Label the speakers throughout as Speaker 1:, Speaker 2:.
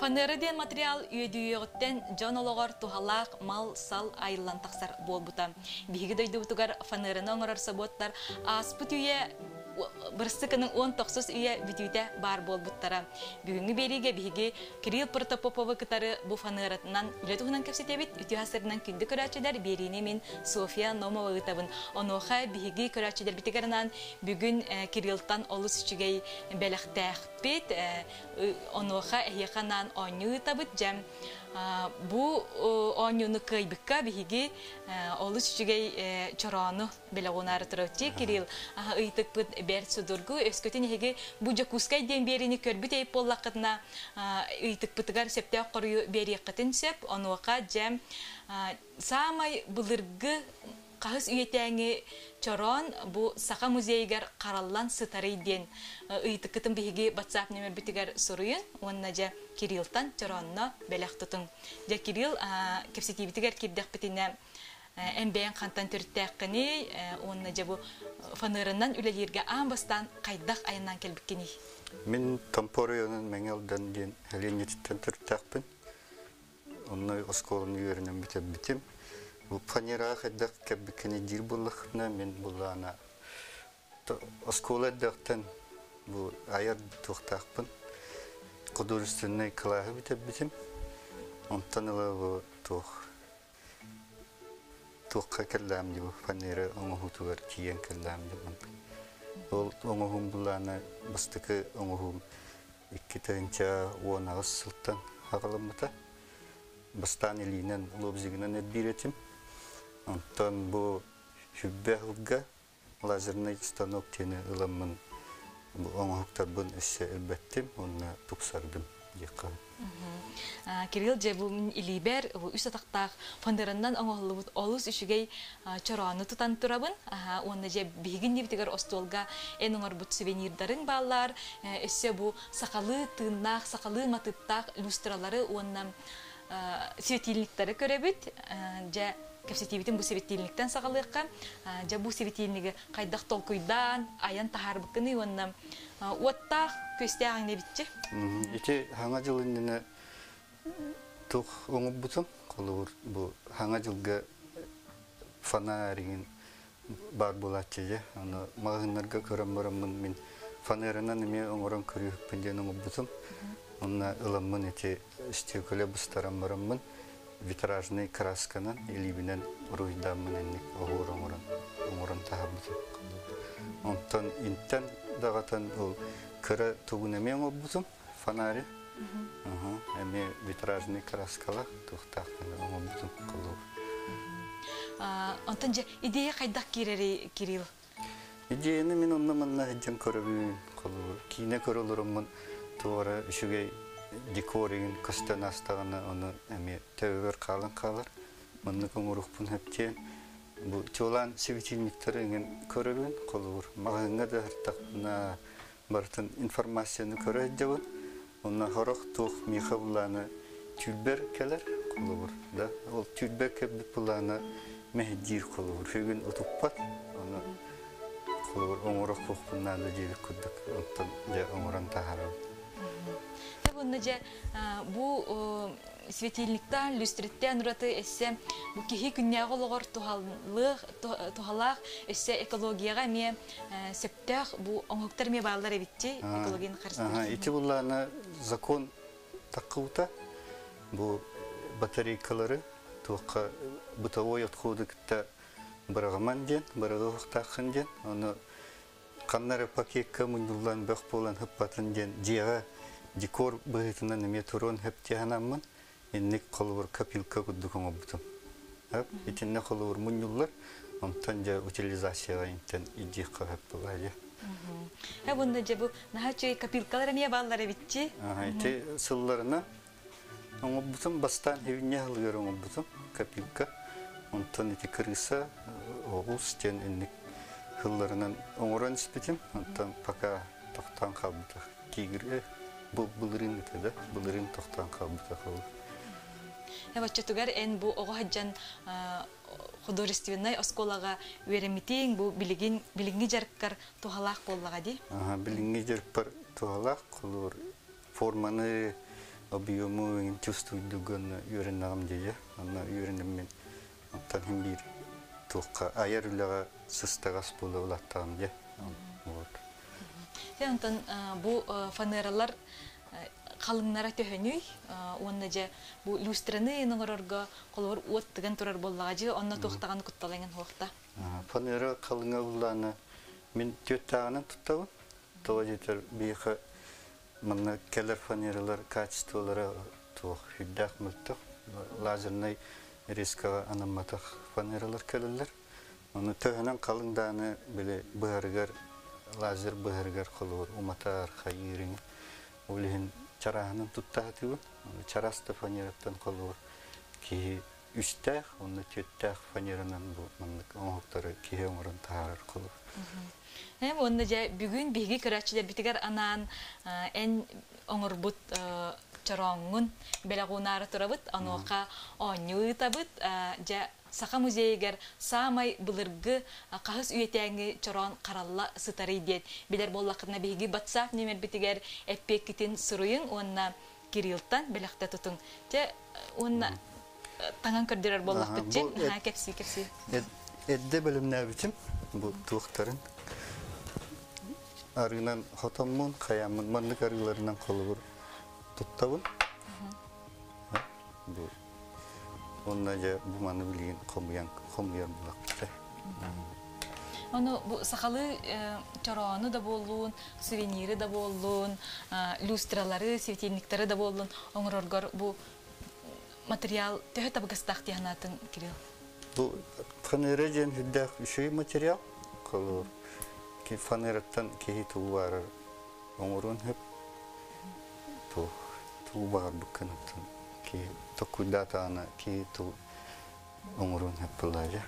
Speaker 1: Фанериден материал үйедүйөттен жон ологор тухалақ мал сал айылан тақсар болбута. Биги дойду утугар фанерина оңорор саботтар аспыт үйе Бірістікінің 19 үйе бүтүйді бар болбуттара. Бүгінгі беріге бігі Кирилл Протопоповы кітары бұ фанератынан үлетуғынан көпсетебет, үті ғасырынан күнді көрәтшілер беріне мен София Номова ғытабын. Оноға бігі көрәтшілер бітігерінен бүгін Кириллтан олыс үшігей бәліқтәқпет, оноға әйеқанан оңы ғытабыт жәм. Бу оңюны кайбыкка биһиги олус үчүгей чорону белегонары туручи Кирилл ыйтык бут бер судургу өскөтүн хеги бу жакускай ден берини көрбүт эйп боллакытына ыйтык бутыгар септэ корую бериякытын сеп онука жем самай булыргы Қағыз үйетәңі чорон бұ Сақа музейгер қараллан сытары ден ұйытықытын бігі WhatsApp нөмір бітігер сұруын, онына жа Кириллтан чоронына бәләқ тұтын. Жа Кирилл кепсеті бітігер кебдәқ бітіне әмбәйін қантан түрттәқіні, онына жа бұ фанырынан үлелерге амбастан қайдақ айынан келбіккені.
Speaker 2: Мен Тампорионын мәңелден ден әленетіттен түрттәқпін. Онына осколын үйерінен бітем. Bu panera kadar kebikini dil bulakna men bulana. Oskola derten bu ayar tuhtakpın. Kudur üstüne kılahı bitebitim. Ontanıla bu tuhka kellamdi bu panera onuhutu var kiyen kellamdi. Onuhum bulana bastıkı onuhum iki tane ona sultan hakalamata. Bastan elinen lobziginen edbiretim. Ondan bu hübbehugga lazerный станок teni ılamın bu onuhuktar bun esse elbettim onu tuksardım yakın.
Speaker 1: Kirill je bu iliber bu üst ataqtaq fonderandan onuhlup olusüşügey çoronu tutan turabın. Onda je bigin dibtigar ostolga en oңор but suvenirdarin ballar esse bu sakalı tığnaq sakalı matıttaq lustraları ondan светильниктары көрөбүт. Жа кепсетибитин бу светильниктен сагалыкка, жа бу светильниги кайдак толкуйдан аян тахарбыкыны онна оттак көстөгөн небитчи.
Speaker 2: Ити хаңа жылында тух оңуп бутум, колур бу хаңа жылга фонарин бар булатчы же. Аны магыннарга көрөм барамын мен фонарынан эме оңорон көрүппүн ден оңуп бутум. Онна ыламын эти стеколе бустарам барамын витражный красканан илибинен руйдамын энник оңорон тахабытым. Онтан интен дагатан ол кыра тугунеме оңобутум фонари. Эме витражный краскала тухтактан оңобутум кылуу.
Speaker 1: Онтан же идея кайдак кирери Кирилл?
Speaker 2: Идеяны мен оннаманна жан көрөбүн кылуу. Кийине көрөлөрөмүн Туора үшігей декоригin кыстан астағына оны әме тәуір қалар. Мұнны көңіріқпін әптен. Бұл чолан светильниктері көрігін қолығыр. Мағыңа да әртақпына бартын информацияны көрі әддеуін. Оны қорық тұқ миға бұланы түлбер кәлер қолығыр. Ол түлбер кәбді бұланы мәхдер қолығыр. Фегін ұтықпат. Оны қолығыр оңырық бұқпынна да жебік күдік. Онтан жа оңыран тағарау.
Speaker 1: Оннаже бу светильниктан люстреттен ураты эссе бу кихи күннягы логор тухалак эссе экологияга ме септах бу оңоктар ме балдар эбитти экологияны каршы.
Speaker 2: Ити булланы закон такыута бу батарейкалары туакка бытовой отходыкта барагаман ден, барагыктакын ден, аны каннары пакетка мундуллан бак болан хыппатын ден жега декор быгытынан метрон хептиянамын энник колур капилка куддукон обутум. Итинне колур муннуллар онтан жа утилизацияга интен идикка хеппалая.
Speaker 1: Бунда же бу нахачы капилкалар эмне баллар битчи?
Speaker 2: Ити сылларына обутум бастан хевине алгырым обутум капилка. Онтан ити крыса огус тен энник хылларынан оңоран испитим онтан пока токтан калбыта кигире Булырын да, булырын тоқтан қалбыта қалу.
Speaker 1: Баччатугар эн бу ого хаджан художественный осколага веремитин бу билинги жарккар тухалак боллага ди.
Speaker 2: Билинги жаркпар тухалак колор форманы объему чувствуйдуган үйреннагам дие. Аны үйренем мен. Оттан hem bir туққа аяр үліға сыстағас болу олаттағым де.
Speaker 1: Онтан бу фанералар қалыңнара төхөнүй, онна же бу люстраны еңорорга қолор уоттыган турар боллага же онна тоқтаған кутталаңын хоқта.
Speaker 2: Фанера қалыңа уланы мен төттағынан туттабын. Това жетер бейхі мына келер фанералар качестволары туқ хүддақ мүлттіқ. Лазерный рискаға анаматық фанералар келелер. Оны төхінен қалыңданы біле бұғарғар, лазер бұғарғар қолуыр, уматар қайырың. Олығын чарағынан тұттағы түбін. Чарасты фанераттан қолуыр. Кейі үстәқ, оны төттәқ фанеранан бұл мұндық оңықтары кейі оңырын тағарар қолуыр.
Speaker 1: Онда жа бүгін бейгі көрәтшілер бітігер анан ән оңыр бұт чароңын белағунары тұрабыт, ануақа оңы табыт, жа Сақа музейгер самай бұлырғы қағыз үйетәңі чарон қаралла сытары дед. Білер боллақырна бейгі батсап немер бітігер әппек кетін сұруын, онна Кириллтан біліқті тұтың. Жа онна таңан көрдерер боллақ бітчен, кәпсі.
Speaker 2: Әдді білімнә бітім бұл туықтарын. Арғынан хотаммын, қаямын, маңлық арғыларынан қолы бұр тұттауын. Онна жа бұл маны білген қомиян бұлақ бітті.
Speaker 1: Оны сақалы чароны да болуын, сувенири да болуын, люстралары, светильниктары да болуын, оңырорғар бұл материал төхі табығыстақ дейханатын, Кирилл?
Speaker 2: Бұл фанера жен хүддәқ үші материал қолуыр. Фанераттан кейі туы барыр оңырын хөп, туы бағар бүккінаттан. Токуйдата ана ки ту оңырын хөп бұлайжа.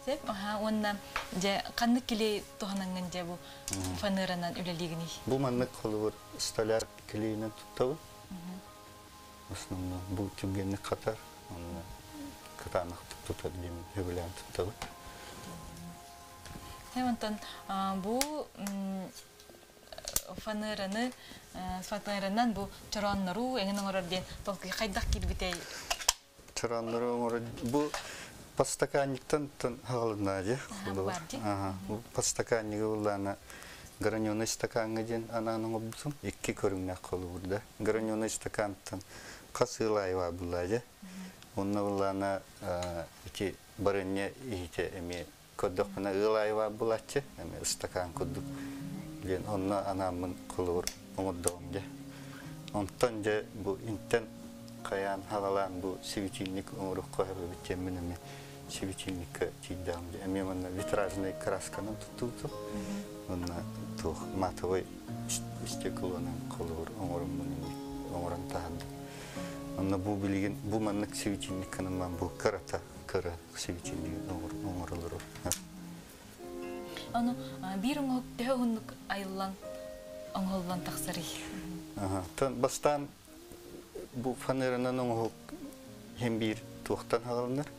Speaker 1: Сеп, онна же қанны келей тұғанаңын же бұл фанеранан үлелігіні?
Speaker 2: Бұл маннық қолы бір столяр келейінен тұттауы. Основно бұл түгенні қатар, қатанық тұттады деймін, өбілән тұттауы.
Speaker 1: Онтан бұл фанеранан бұл чараннару әңін оңырарден толқы қайдақ келбітей?
Speaker 2: Чараннару оңырарден бұл подстаканниктан ғалына же. Бұл подстаканнигі ұллана граненый стаканға ден ананың обысым. Екі көріңнәк қолы бұрда. Граненый стаканттан қасылайва бұла же. Оны ұллана барыне ете әме көддіқпіна ұлайва бұлатчы. Әме стакан көддік. Онна анамын қолуыр оңырдығым же. Онтан же бұл интен қаян хағалан бұл светильник оңырық қойыры біткен мініме светильникке чейдағым же. Әме мұнна витражный красканы тұттылды. Онна тұқ матовой стеклоның қолуыр оңырым мұніне оңырын тағады. Онна бұл білген, бұл мәнік светильниккінің мән бұл қырата, қыры светильник оңырылыр.
Speaker 1: Onu bir oңық тәу оңық айылан оңғылан тақсары.
Speaker 2: Бастан бұл фанеранан оңық hem bir туқтан ғалыныр,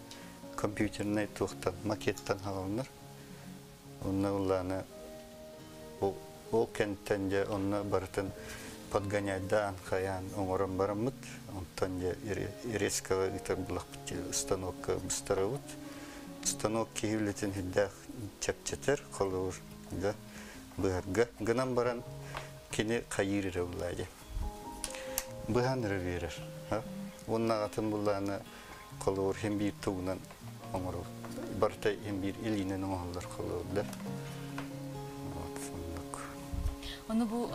Speaker 2: компьютерный туқтан, макеттан ғалыныр. Онна ұланы ол кәнттен же онна барытын подгоняйдан қаян оңырын барамыд. Онтан же резкава ғытар бұлақ бітті станокка бұстарауыд. Станок кейілетін хүддәқ чәпчетер қолуыр бұғарға. Ғынан баран кені қайырыр ұлайды. Бұғаныры верір. Онна ғатын бұланы қолуыр hem bir туғынан оңыру. Бартай hem bir илінен оңылдар қолуырды.
Speaker 1: Onu bu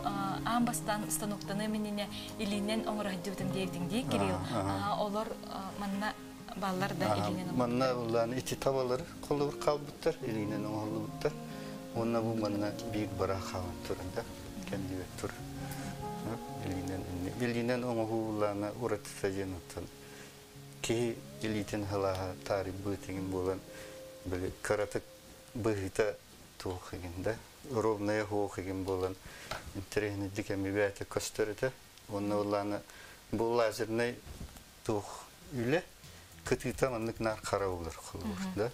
Speaker 1: ambastan станоктан әменіне илінен оңыры өтім дейдің дей, Кирилл. Олар манна баллар да илинен оңғылы.
Speaker 2: Манна ұланы ити табалары қолуыр қалбыттар, илинен оңғылы бұттар. Онна бұл манна бейік бара қағын тұрында, кәндіге тұр. Илинен оңғы ұланы ұратыса женуттан. Кей илитен ғалаға тарих бұйтеген болан білі қаратық бұғыта туық егенді. Ровная хоқ еген болан интерегіне декеме бәті көстірді. Онна ұланы бұл лазерный туық үйлі. Кытыта маннык нар қара олар қылыр.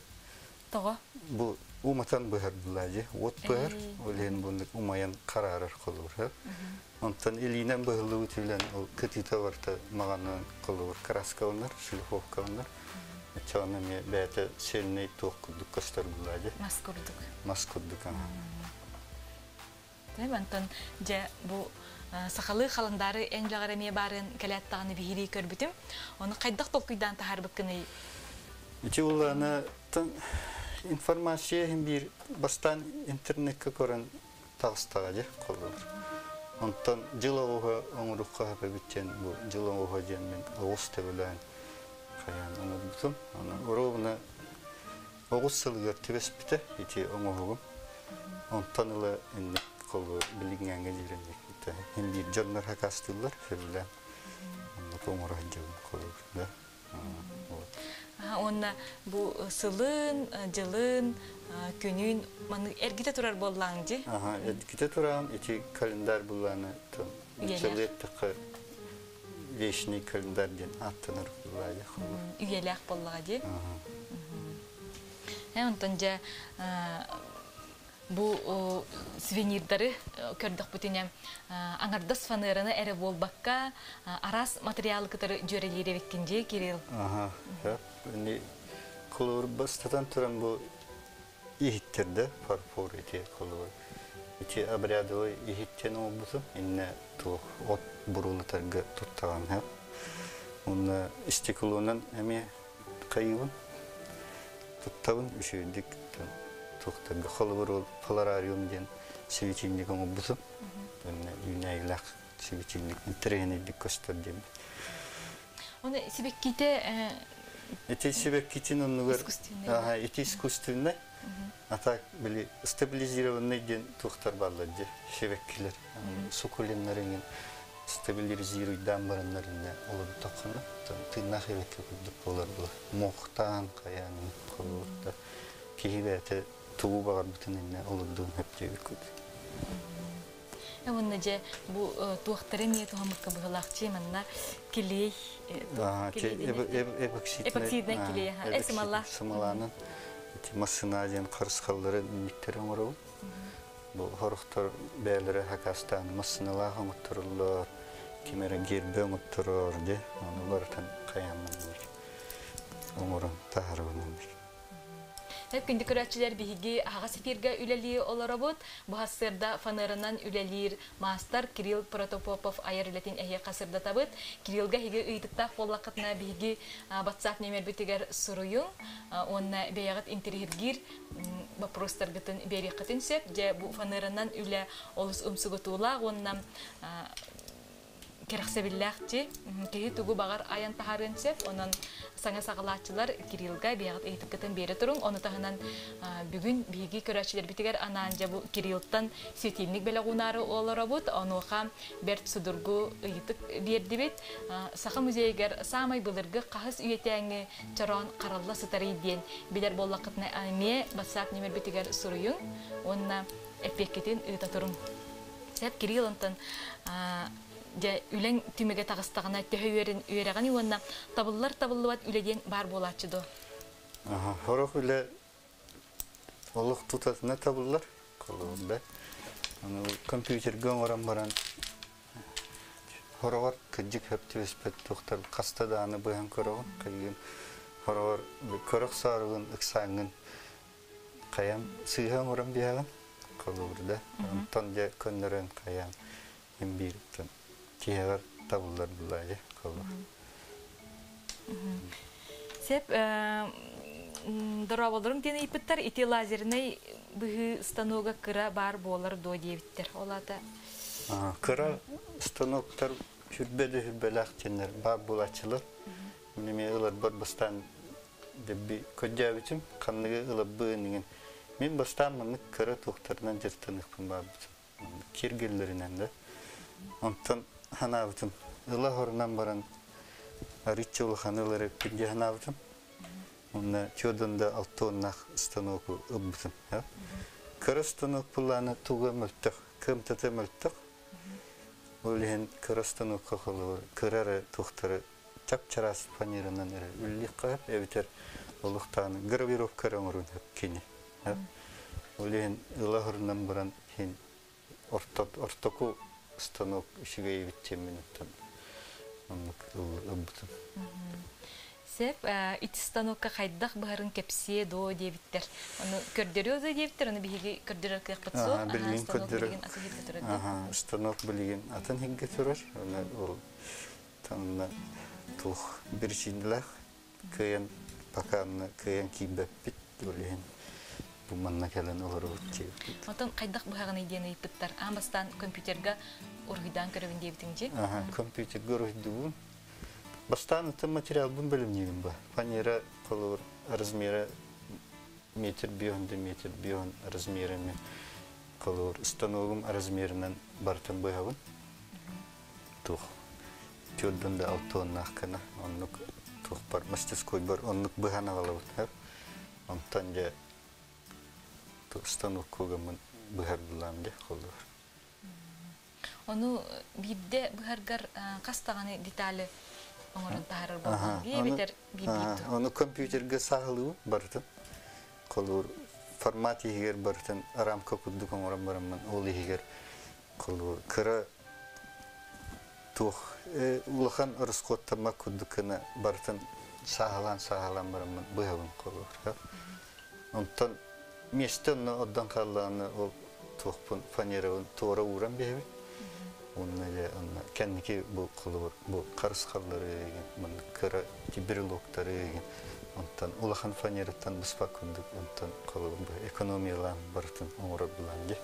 Speaker 1: Togo.
Speaker 2: Bu umatan bıhar bulaje, ot bıhar, olen bunu umayan kararar kolur. Ondan elinen bıhırlığı tülen o kıtita varta mağana kolur, kraska onlar, silhofka onlar. Çağına me bete selne tokkuduk kastar bulaje. Maskurduk ama.
Speaker 1: Değil mi? Ondan bu sakalı kalandarı en lagaramiye barın kalattağını bir hiri körbütüm. Onu kaydak tolkuydan tahar bıkkını.
Speaker 2: İçi ulana informasiya hem bir bastan internetke koran tağıstağacı kolur. Ondan jıla oha oңurukka hapa bitchen bu jıla oha jemin Oğuz tebilen kayan onu butum. Orobuna Oğuz sılgır tibes bite içi oңuhugum. Ondan ila innik kolur bilingenge jirendik bite. Hem bir jonlar hakastıllar febilen. Onu oңura hajjagım kolur da.
Speaker 1: Onna bu sılın, jılın, günün manı ergite turar bollancı.
Speaker 2: Aha, ergite turam içi kalender bulanı tam. Çılgettik veşni kalender den attanır bulayı.
Speaker 1: Üyelek bollacı. Ondan bu suvenirleri kördük bütünem anardas fanırını ere bolbakka aras materyal kıtırı jöreleri bekkince Kiril.
Speaker 2: Aha, ne kolor bastatan turan bu ihittirde farfor eti kolor. İçi abrado ihitten olbusu inne to ot burulu targı tuttağan hep. Onun istikulunun emi kayıbın tuttağın üşüdük. Tukta kolor polarium den sivicinlik olbusu. Ben yüneylak sivicinlik trenedik kosturdum.
Speaker 1: Onu sibekkite
Speaker 2: Eti sibekkitinin onu aha eti iskustunda. Atak böyle stabilizirованный den tuktar balladı sibekkiler. Sukulenlerin stabiliziruy dambarınlarında olur takını. Tırnak evet kuduk olur bu. Muhtan kayan kolurda. Kihibete tuğu bağır bütününe olurdu hep cevik.
Speaker 1: Onunca bu tuğakları niye tuğamıkka bıhılakçı manna kiley. Epoksidine kiley. Esmallah.
Speaker 2: Esmallanın masınajen karıskalları miktarı uğrağı. Bu horuktar beyleri hakastan masınalar unuttururlar. Kimere gerbe unutturur de. Onu vartan kayanlanır. Umurun taharvanlanır.
Speaker 1: Hep gündü küratçiler bihigi haga sefirga üleliği olarabot. Bu hasırda fanırından ülelir master Kiril Protopopov ayarıletin ehe kasırda tabıt. Kirilga higi ıydıkta follakatna bihigi WhatsApp nemer bitigar suruyun. Onna beyağıt interihirgir baprostar gıtın beriyakatın sep. Bu fanırından üle olus umsugutula. Onna keraksebillerci kehi tugu bagar ayan taharin sep onun sanga sakalatçılar Kirilga beyağıt eğitikten beri turun onu tahanan bugün bigi köraçiler bitiger ananca bu Kiril'tan svetilnik belagunarı olarabut onu ham bert sudurgu eğitik bir dibit saka müzeyeger samay bilirgi kahız üyetengi çaran karalla sıtarı diyen biler bollakıtna amiye basap nimer bitiger suruyun onna epeketin eğitaturun sep Kiril'tan ja ülen tümege tağıstağına töhöyerin üyereğen yuvanna tabıllar üleden bar bolatçıdı.
Speaker 2: Aha, horok üle oluk tutatına tabıllar kolunda. Onu kompüter gömören baran horor kıcık hep tüvespet doktor kasta dağını bayan koroğun kayın horor korok sarığın ıksangın kayam sığhan oran biyağın kolunda. Ondan könlerin kayam hem bir Kiyever tabullar bulayı kolur.
Speaker 1: Sep darabalarım dene ipitler iti lazerine bıhı stanoga kıra bar bolar do diyebitter. Ola da.
Speaker 2: Kıra stanoklar hürbelak çenler bar bolaçılır. Nime ılar bar bastan bir koca biçim kanlığı ılar bığınıgın. Min bastan mınık kıra doktordan cırtınıkpın bar biçim. Kirgillerinden de. Ondan hanavdım. Ilah horundan baran Ritçoğlu hanıları pince hanavdım. Onunla çodunda altonnak stanoku ıbbıdım. Kara stanok pulağına tuğa mültük, kımtatı mültük. Öylehen kara stanok kakılı var. Kırarı, tuhtarı, çapçaras panirinden ere. Üllik kayıp, eviter Олықтаны гравировка раңырын кені. Олеген ылағырынан бұран хен ортоку станок ішіге ебітчен минуттан.
Speaker 1: Сеп, ити станокка қайдақ бұғарын кепсие до дебиттер. Оны көрдері өзі дебиттер, оны бігі көрдері қиқпыт соқ, станок білген аты хетті тұрады.
Speaker 2: Станок білген атын хетті тұрар. Ол танына тух бір жинлақ, көйен паканны көйен кейбәп бит, олеген бұманна кәлін олар өтче.
Speaker 1: Отын қайдақ бұғағын иден айпыттар, амбастан компьютерға орғидан көрігін дебітің же?
Speaker 2: Компьютерға орғиды Бастан это материал бун белемнигин ба. Фанера колор размера метр бион де метр бион размерами колор станогум размеринен бартан быгабын. Тух. Чөддөн да алтон нахкана. Оннук тух бар мастерской бар. Оннук быгана калабыт. Онтан же тух станок когамын быгардылам де колор.
Speaker 1: Onu bidde bıhargar kastağını detaylı Onun taharır bolgan diye biter bibitu.
Speaker 2: Onu kompüterge sağlığı barıtın. Kolur format higer barıtın ramka kudduk onuram baramman olu higer kolur kıra tuh ulahan ırıskottama kuddukana barıtın sağlan baramman bıhavın kolur. Ondan meşten oddan kallanı o tuhpun faneravın tuğra uğram behevi. Onunla kendiki bu kolur, bu karıskalları, kıra kibirlokları, ondan ulahan fanerattan bispak kunduk, ondan kolur bu ekonomiyalan barıtın onurar bulandı.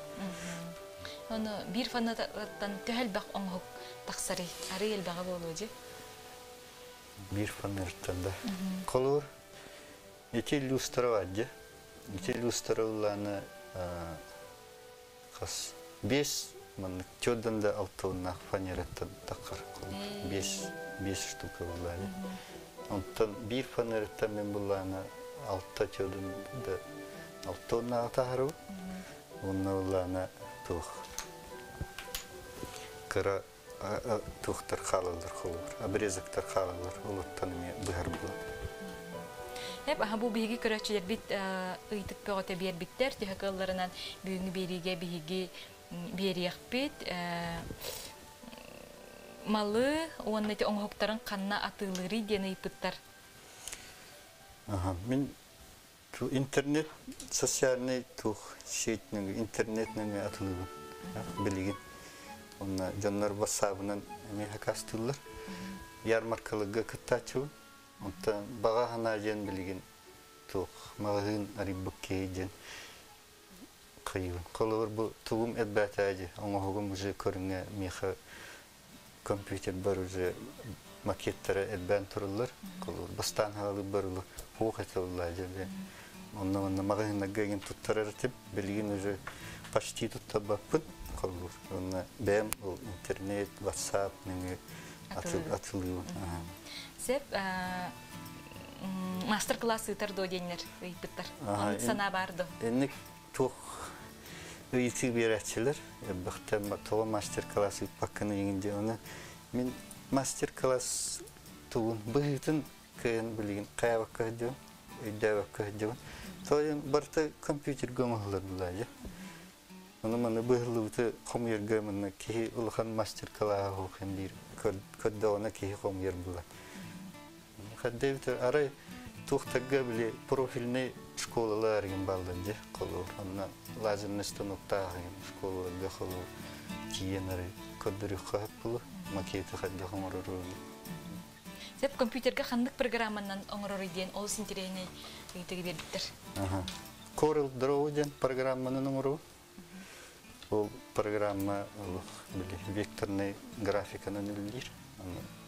Speaker 1: Onu bir fanerattan tühel bak onhuk taksarı, arayel bağı bolucu?
Speaker 2: Bir fanerattan da kolur, iki lustra vardı, iki lustralarını kas, 5 Чёдан да алтынна фанераттан такар. 5 штука булады. Онтан бир фанераттан мен буланы 6 чёдан да алтынна тахару. Онна буланы тух. Кара тухтар халалар холор. Обрезактар халалар улуттан мен быгар бул.
Speaker 1: Hep bu bilgi körəçlər bit ıytıq bəğətə bir bitlər təhəqqəllərindən büyüğünü beriyə bilgi берияк бит малы онны те оңоктарын канна атылыры дене ипыттар.
Speaker 2: Мен интернет социальный тух сетнең интернетнең атылыгы билген. Онна жаннар WhatsApp-нан меха кастылар. Ярмаркалыгы кыттачу. Онта бага хана жен билген тух магазин арибыкке жен. Kolor bu tuğum etbətəci, ama hogum bu körünge meha kompüter barıcı maketleri etbən turulur. Kolor bastan halı barılı hoğ etullar jebe. Onunla magazinə gələn tuttarar tip bilgin ucu почти tuttabapın kolor. Onunla bəm o internet, WhatsApp nenge atılıyor.
Speaker 1: Sep master class ıtar do denler ipittar. Onu sana bardı.
Speaker 2: Enlik çok Uyutu bir açılır. Baktan toğa master class bakını yiyince onu min master class tuğun bıhtın kıyın bilgin kaya vakı diyor, iddia vakı diyor. Toğun barta kompüter gömüller bulayı. Onu bana bıhtı komyer gömünü ki ulhan master class hoğun bir kodda ona ki komyer bulay. Kadevte aray tuğtaga bile profilini школалар ген балданже колор анна лазерный станокта ген школаларга колор киенери коддыры хаппылы макеты хадда хоморору.
Speaker 1: Сеп компьютерге хандык программанан оңорор иден ол синтерейне итеге бердиктер.
Speaker 2: Corel Draw ден программанын оңору. Ол программа векторный графиканын илдир.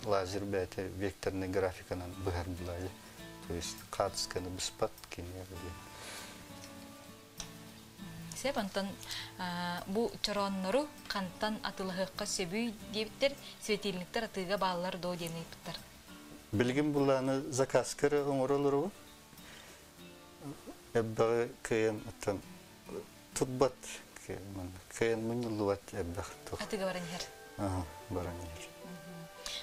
Speaker 2: Лазер бәте векторный графиканын быгар булай. То есть кадсканы беспат кенеге.
Speaker 1: Сеп антан бу чороннору кантан атылыгыкка сөбүй дебиттер светильниктер атыга баалар до дене иптер.
Speaker 2: Билгин буланы заказкары оңоролору. Эббе кыйын аттан тутбат кыйын мунлуат эббе тух.
Speaker 1: Атыга баранер.
Speaker 2: Баранер.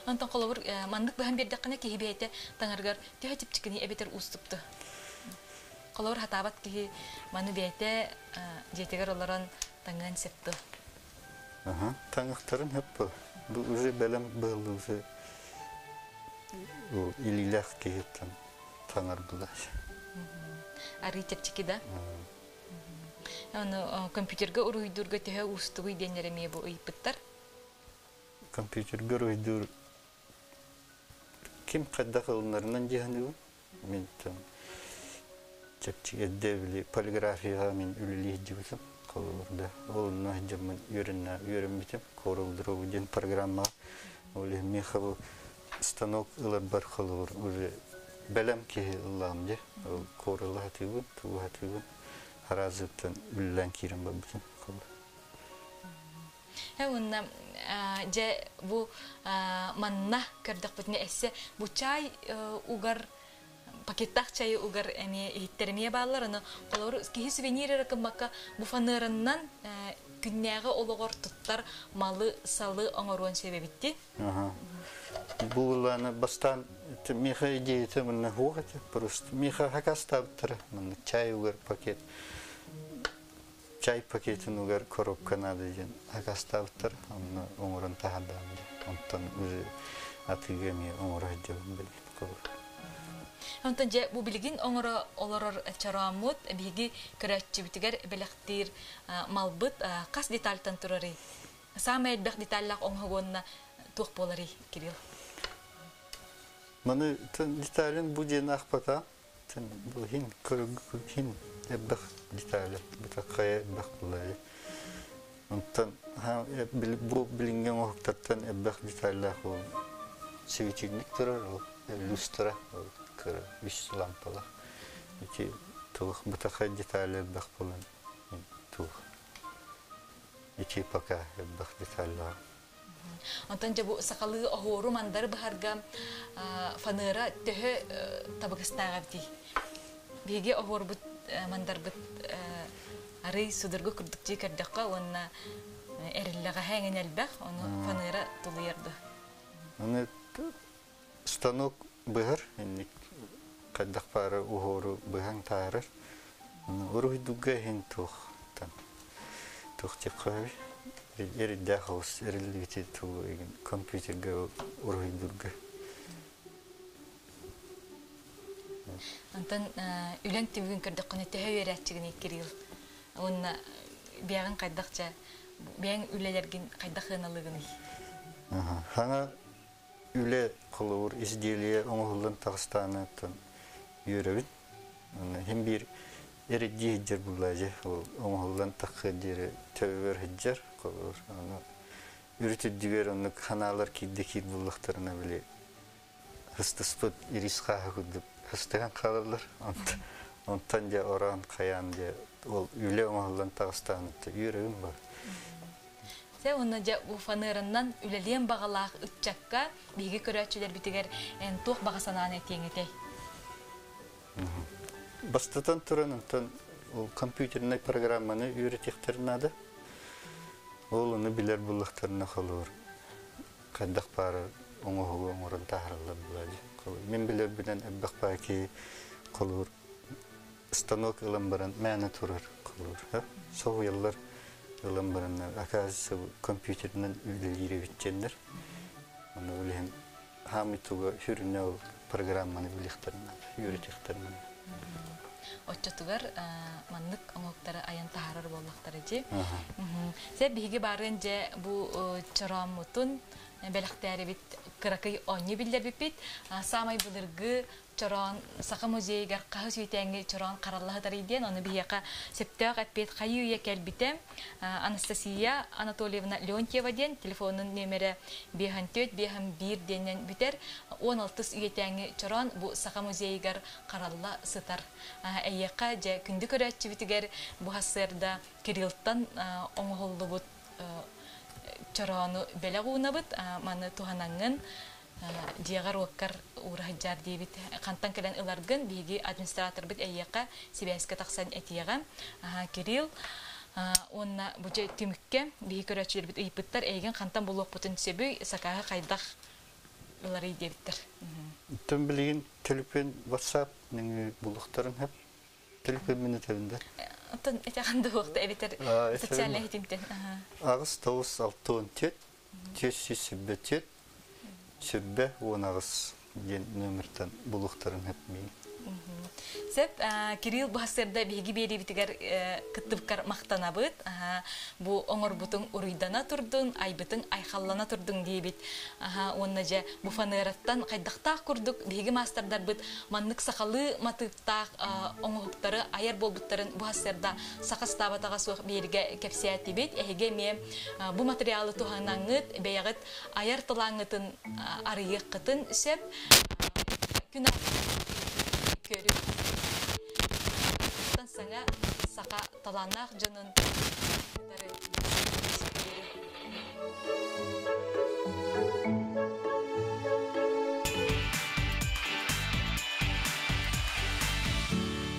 Speaker 1: Антан колобур мандык бахан бердеккане кихибейте таңаргар тиһа типчикини эбетер уступты. Колор хатабат ки маны бейте жетегер олорон таңган септі.
Speaker 2: Таңықтарын hep bu. Bu уже белем был уже илилах киеттен таңар булаш.
Speaker 1: Ары тепчики да? Аны компьютерге уруйдурга төһө устугуй денереме бу ыйпыттар?
Speaker 2: Компьютерге уруйдур kim kaddakıllarından cihani bu? Min tam çepçi edevli poligrafiya min ülülih cibisem kalırdı. Oğluna hicamın yörün bitim korulduru bu cin programma olih mihabu stanok ılar bar kalır. Уже belem ki Allah'ımca korulu hatibu, tuğu hatibu harazıptan üllen kirim babacım kalır.
Speaker 1: Онна же бу манна көрдөк бүтүнө эссе бу чай угар пакеттак чайы угар эми ихтерме баалар аны колор кихи сувенирер кымакка бу фанырыннан күннәгы ологор туттар малы салы оңорон себебитти.
Speaker 2: Буланы бастан миха идея мына хугат просто миха хакастаптыр мына чай угар пакет чай пакетін угар коробка надо ден хакастаптыр аны оңорон тахадам онтон уже атыга ми оңора деп билет.
Speaker 1: Онтон же бу билигин оңора олорор чарамут биги көрөчүбүтүгер белектир малбыт кас детальтан турары. Самый бек детальлак оңгонна тук болары Кирилл.
Speaker 2: Маны детален бу ден акпата бу хин хин эббэх детали бутакая эббэх булай. Онтон бу билинген октаттан эббэх детальлак ол светильник турар ол люстра кыр виш лампалар. Эти тух бутакая детали эббэх булан тух. Эти пока эббэх детальлар.
Speaker 1: Онтон же бу сакалы огору мандар бахарга фаныра төһө табыгыстагабди. Биге огор бут мандар бут ары судыргы курдукчи кардакка онна эриллага хәңен элбәх оны фаныра тулыйырды.
Speaker 2: Аны станок быгыр инник каддак пары огору быгаң таарыр. Уруй дуга хин тух тан. Тух текой эридә хаус эрилдите ту компьютерге уруй дуга.
Speaker 1: Антон үлән тибген кырдыкны төһөйрәтчигне Кирилл. Онна биягын кайдакча бияң үлелерген кайдакыналыгын.
Speaker 2: Хана үле кылыр изделие оңгылдан Тагыстаннан йөрөбүт. Һәм бир эридә җир булажы оңгылдан такыдыр төбөр хиҗер кылыр. Аны үрүтүп дибер аны каналар киддеки буллыктарына биле. Хыстыспыт ириска худып хыстыган калырлар. Онтан же оран каян же ол үле оңгылдан Тагыстаннан йөрөбүт бар.
Speaker 1: Оны же бу фанырыннан үлелен багалак үтчакка биги көрөчүлөр битигер эн тух багасананы теңете.
Speaker 2: Бастатан туранын компьютерный программаны үйрөтектер нада. Ол аны билер буллыктарына калыр. Кадак пары оңогу оңорон тахарлап булады. Мен билер билен эббак паки калыр. Станок ылым баран мәне турар калыр. Сол еллар ылым баран оказывается компьютернен үйлери битчендер. Аны билен хамитуга хүрүнө программаны билектарына үйрөтектерин.
Speaker 1: Отчотугар маннык оңоктары аян тахарар боллактары же. Се биги барын же бу чорамутун белектери бит кыракый онни билдер бит. Самай булыргы чорон сака музейгер кахыс үтәңге чорон караллаһыдар иден. Аны бияка септәк әппет кайуя келбите. Анастасия Анатольевна Леонтьева ден телефонын номері 54-51 денен битер. 16 үтәңге чорон бу сака музейгер каралла сытар. Әйяка же күндү көрәтчи битигер бу хасырда Кириллтан оңголду бут чорону белегуна бит. Маны туханаңын диагар оккар урахжар дебит кантан келен ыларгын биги администратор бит эйяка Сибирскка таксан этиягам Кирилл онна бuje тимикке биги көрөчүлөр бит ыйпыттар эйген кантан булук бутун себүй сакага кайдак ылары дебиттер.
Speaker 2: Тем билген телефон WhatsApp ның булуктарын хеп Только минут önde.
Speaker 1: Отон этяханды уақта эбетер социальный хитимтен.
Speaker 2: Ağız tavus altın tet. Tesi sübbe tet. Sübbe on ağız gen nömerten buluqtарын hep mi.
Speaker 1: Сеп Кирилл Басерда биги бери битигер кыттыбкар мактанабыт. Бу оңор бутун уруйдана турдун, айбытың айхаллана турдун дейбит. Онна же бу фанераттан кайдактак курдук биги мастердар бит маннык сакалы матыктак оңоктары аяр болбуттарын бу Басерда сакастабатага суак берге кепсият дебит. Эге ме бу материалы туханаңыт беягыт аяр тылаңытын арыйык кытын сеп күнә көрүп саңа сака таланақ жонун